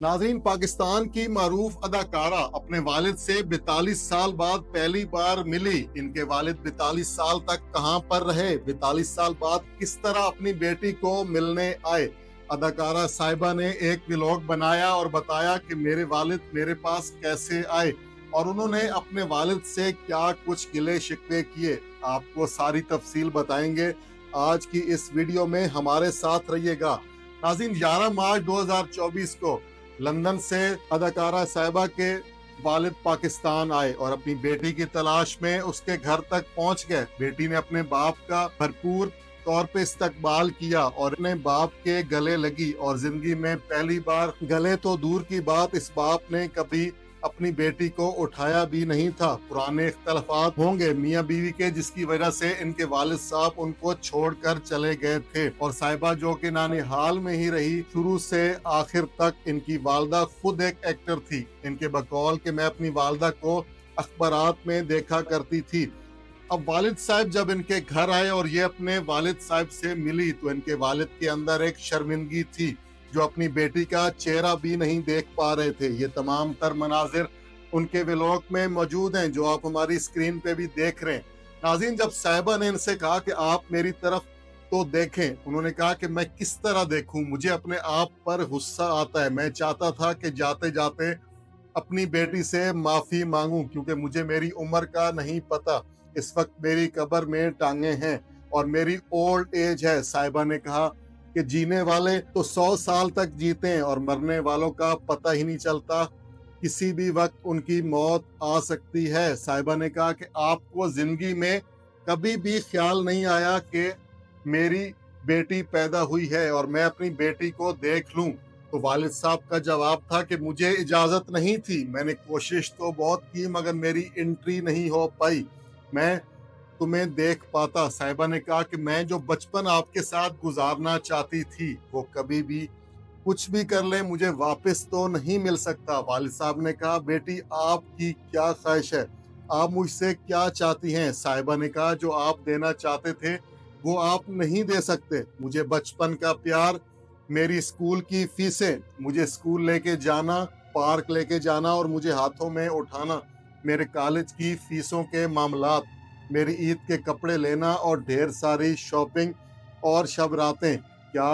नाज़रीन, पाकिस्तान की मारूफ अदाकारा अपने वालिद से 42 साल बाद पहली बार मिली। इनके वालिद 42 साल तक कहां पर रहे, 42 साल बाद किस तरह अपनी बेटी को मिलने आए। अदाकारा साहिबा ने एक व्लॉग बनाया और बताया कि मेरे वालिद मेरे पास कैसे आए और उन्होंने अपने वालिद से क्या कुछ गिले शिकवे किए। आपको सारी तफसील बताएंगे। आज की इस वीडियो में हमारे साथ रहिएगा। नाज़रीन, 11 मार्च 2024 को लंदन से अदाकारा साहिबा के वालिद पाकिस्तान आए और अपनी बेटी की तलाश में उसके घर तक पहुंच गए। बेटी ने अपने बाप का भरपूर तौर पे इस्तकबाल किया और अपने बाप के गले लगी और जिंदगी में पहली बार, गले तो दूर की बात, इस बाप ने कभी अपनी बेटी को उठाया भी नहीं था। पुराने इख्तलाफात होंगे मियाँ बीवी के, जिसकी वजह से इनके वालिद साहब उनको छोड़कर चले गए थे और साहिबा जो कि नानिहाल में ही रही शुरू से आखिर तक। इनकी वालदा खुद एक एक्टर थी। इनके बकौल कि मैं अपनी वालदा को अखबारात में देखा करती थी। अब वालिद साहब जब इनके घर आए और ये अपने वालिद साहब से मिली तो इनके वालिद के अंदर एक शर्मिंदगी थी, जो अपनी बेटी का चेहरा भी नहीं देख पा रहे थे। ये तमाम तर मनाजिर उनके व्लॉग में मौजूद हैं, जो आप हमारी स्क्रीन पे भी देख रहे हैं। नाज़रीन, जब साहिबा ने इनसे कहा कि आप मेरी तरफ तो देखें, उन्होंने कहा कि मैं किस तरह देखूं, मुझे अपने आप पर गुस्सा आता है। मैं चाहता था कि जाते जाते अपनी बेटी से माफी मांगूं, क्योंकि मुझे मेरी उम्र का नहीं पता। इस वक्त मेरी कब्र में टांगे हैं और मेरी ओल्ड एज है। साहिबा ने कहा कि जीने वाले तो 100 साल तक जीते हैं और मरने वालों का पता ही नहीं चलता, किसी भी वक्त उनकी मौत आ सकती है। साहिबा ने कहा कि आपको जिंदगी में कभी भी ख्याल नहीं आया कि मेरी बेटी पैदा हुई है और मैं अपनी बेटी को देख लूं। तो वालिद साहब का जवाब था कि मुझे इजाजत नहीं थी, मैंने कोशिश तो बहुत की मगर मेरी एंट्री नहीं हो पाई, मैं तुम्हें देख पाता। साहिबा ने कहा कि मैं जो बचपन आपके साथ गुजारना चाहती थी वो कभी भी, कुछ भी कर ले, मुझे वापस तो नहीं मिल सकता। वालिद साहब ने कहा, बेटी आपकी क्या ख्वाहिश है, आप मुझसे क्या चाहती हैं। साहिबा ने कहा, जो आप देना चाहते थे वो आप नहीं दे सकते। मुझे बचपन का प्यार, मेरी स्कूल की फीसें, मुझे स्कूल लेके जाना, पार्क लेके जाना और मुझे हाथों में उठाना, मेरे कॉलेज की फीसों के मामलात, मेरी ईद के कपड़े लेना और ढेर सारी शॉपिंग और शब रातें। क्या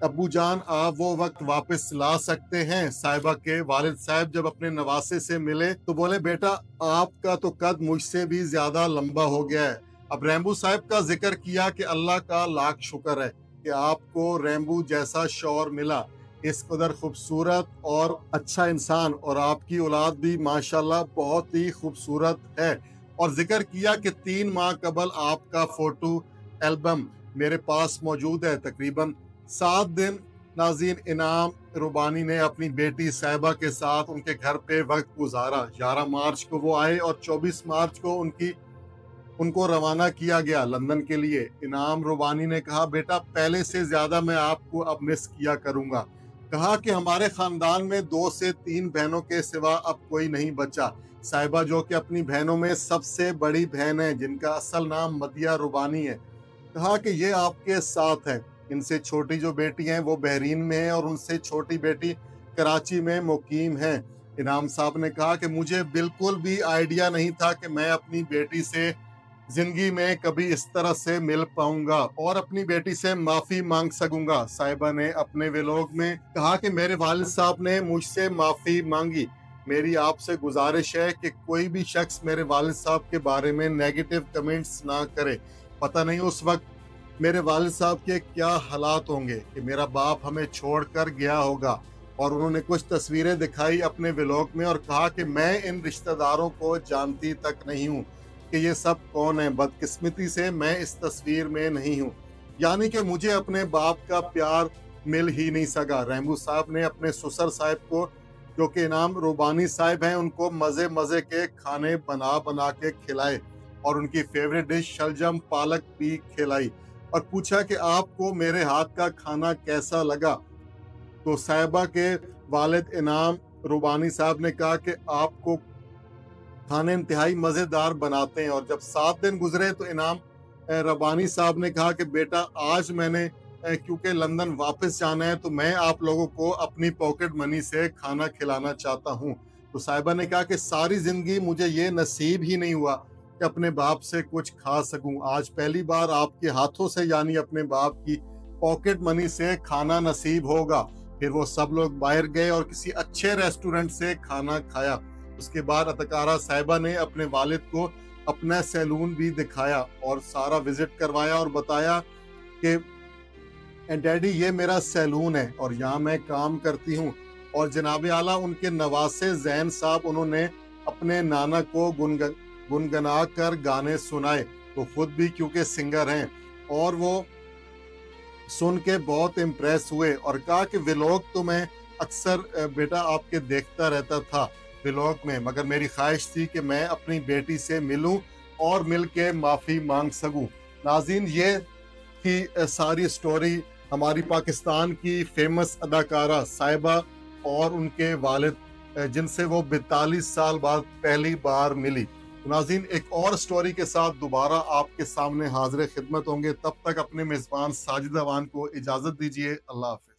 अब्बू जान आप वो वक्त वापस ला सकते हैं। साहिबा के वालिद साहब जब अपने नवासे से मिले तो बोले, बेटा आपका तो कद मुझसे भी ज्यादा लंबा हो गया है। अब रैम्बू साहब का जिक्र किया कि अल्लाह का लाख शुक्र है कि आपको रैम्बू जैसा शौहर मिला, इस कदर खूबसूरत और अच्छा इंसान, और आपकी औलाद भी माशाल्लाह बहुत ही खूबसूरत है। और जिक्र किया कि 3 माह कबल आपका फोटो एल्बम मेरे पास मौजूद है। तकरीबन 7 दिन नाज़रीन इनाम रुबानी ने अपनी बेटी साहिबा के साथ उनके घर पे वक्त गुजारा। 11 मार्च को वो आए और 24 मार्च को उनको रवाना किया गया लंदन के लिए। इनाम रुबानी ने कहा, बेटा पहले से ज्यादा मैं आपको अब मिस किया करूंगा। कहा कि हमारे खानदान में 2 से 3 बहनों के सिवा अब कोई नहीं बचा। साहिबा जो कि अपनी बहनों में सबसे बड़ी बहन है, जिनका असल नाम मदिया रुबानी है, कहा कि ये आपके साथ है। इनसे छोटी जो बेटी है वो बहरीन में है और उनसे छोटी बेटी कराची में मुकीम है। इनाम साहब ने कहा कि मुझे बिल्कुल भी आइडिया नहीं था कि मैं अपनी बेटी से जिंदगी में कभी इस तरह से मिल पाऊंगा और अपनी बेटी से माफी मांग सकूंगा। साहिबा ने अपने व्लॉग में कहा कि मेरे वालिद साहब ने मुझसे माफी मांगी। मेरी आपसे गुजारिश है कि कोई भी शख्स मेरे वालिद साहब के बारे में नेगेटिव कमेंट्स ना करे। पता नहीं उस वक्त मेरे वालिद साहब के क्या हालात होंगे कि मेरा बाप हमें छोड़कर गया होगा। और उन्होंने कुछ तस्वीरें दिखाई अपने व्लॉग में और कहा कि मैं इन रिश्तेदारों को जानती तक नहीं हूँ कि ये सब कौन है। बदकिस्मती से मैं इस तस्वीर में नहीं हूँ, यानी कि मुझे अपने बाप का प्यार मिल ही नहीं सका। रैम्बू साहब ने अपने ससुर साहब को, जो कि इनाम रुबानी साहब हैं, उनको मजे मजे के खाने बना बना के खिलाए और उनकी फेवरेट डिश शलजम पालक भी खिलाई और पूछा कि आपको मेरे हाथ का खाना कैसा लगा। तो साहिबा के वालिद इनाम रुबानी साहब ने कहा कि आपको खाने इंतहाई मजेदार बनाते हैं। और जब 7 दिन गुजरे तो इनाम रबानी साहब ने कहा कि बेटा आज मैंने क्योंकि लंदन वापस जाना है तो मैं आप लोगों को अपनी पॉकेट मनी से खाना खिलाना चाहता हूँ। तो साहिबा ने कहा कि सारी जिंदगी मुझे ये नसीब ही नहीं हुआ कि अपने बाप से कुछ खा सकूं। आज पहली बार आपके हाथों से यानी अपने बाप की पॉकेट मनी से खाना नसीब होगा। फिर वो सब लोग बाहर गए और किसी अच्छे रेस्टोरेंट से खाना खाया। उसके बाद अतकारा साहिबा ने अपने वालिद को अपना सैलून भी दिखाया और सारा विजिट करवाया और बताया कि डैडी ये मेरा सैलून है और यहाँ मैं काम करती हूँ। और जनाब आला उनके नवासे जैन साहब उन्होंने अपने नाना को गुनगुना कर गाने सुनाए। वो खुद भी क्योंकि सिंगर हैं और वो सुन के बहुत इम्प्रेस हुए और कहा कि व्लॉग तो मैं अक्सर बेटा आपके देखता रहता था व्लॉग में, मगर मेरी ख्वाहिश थी कि मैं अपनी बेटी से मिलूं और मिल के माफ़ी मांग सकूं। नाज़रीन, ये थी सारी स्टोरी हमारी पाकिस्तान की फेमस अदाकारा साहिबा और उनके वालिद, जिनसे वो 42 साल बाद पहली बार मिली। तो नाज़रीन, एक और स्टोरी के साथ दोबारा आपके सामने हाजिर खिदमत होंगे। तब तक अपने मेज़बान साजिद अवान को इजाज़त दीजिए। अल्लाह हाफ़िज़।